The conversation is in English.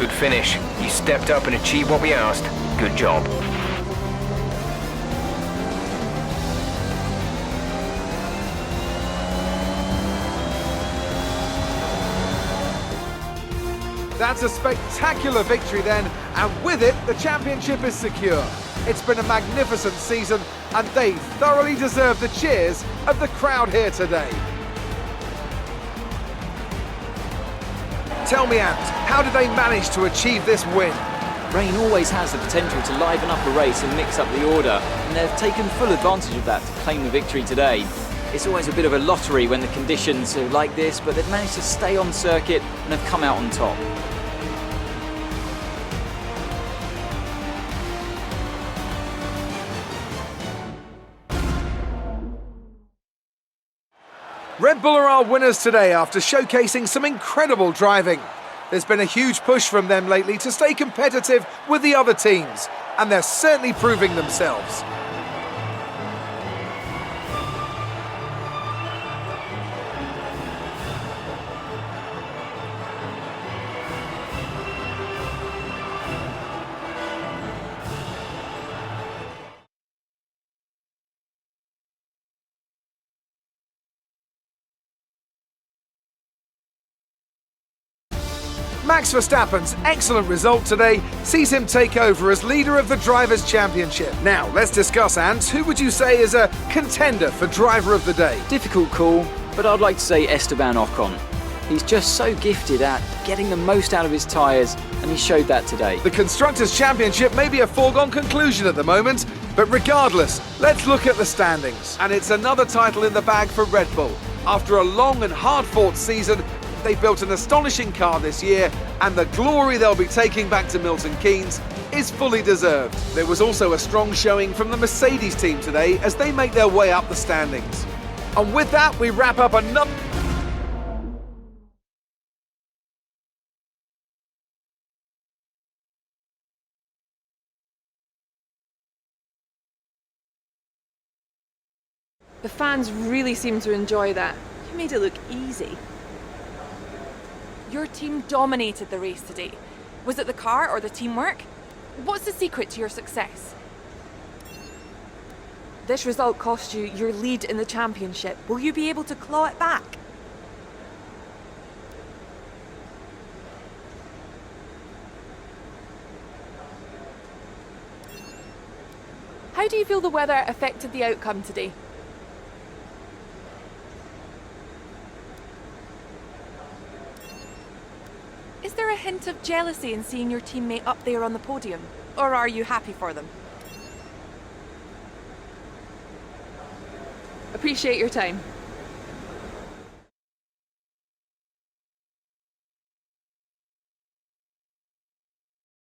good finish. You stepped up and achieved what we asked. Good job. That's a spectacular victory then, and with it, the championship is secure. It's been a magnificent season, and they thoroughly deserve the cheers of the crowd here today. Tell me, Ant, how did they manage to achieve this win? Rain always has the potential to liven up a race and mix up the order, and they've taken full advantage of that to claim the victory today. It's always a bit of a lottery when the conditions are like this, but they've managed to stay on circuit and have come out on top. Red Bull are our winners today after showcasing some incredible driving. There's been a huge push from them lately to stay competitive with the other teams, and they're certainly proving themselves. Max Verstappen's excellent result today sees him take over as leader of the Drivers' Championship. Now, let's discuss, Ant. Who would you say is a contender for Driver of the Day? Difficult call, but I'd like to say Esteban Ocon. He's just so gifted at getting the most out of his tyres, and he showed that today. The Constructors' Championship may be a foregone conclusion at the moment, but regardless, let's look at the standings. And it's another title in the bag for Red Bull. After a long and hard-fought season, they built an astonishing car this year, and the glory they'll be taking back to Milton Keynes is fully deserved. There was also a strong showing from the Mercedes team today as they make their way up the standings. And with that, we wrap up another... The fans really seem to enjoy that. You made it look easy. Your team dominated the race today. Was it the car or the teamwork? What's the secret to your success? This result cost you your lead in the championship. Will you be able to claw it back? How do you feel the weather affected the outcome today? Is there a hint of jealousy in seeing your teammate up there on the podium? Or are you happy for them? Appreciate your time.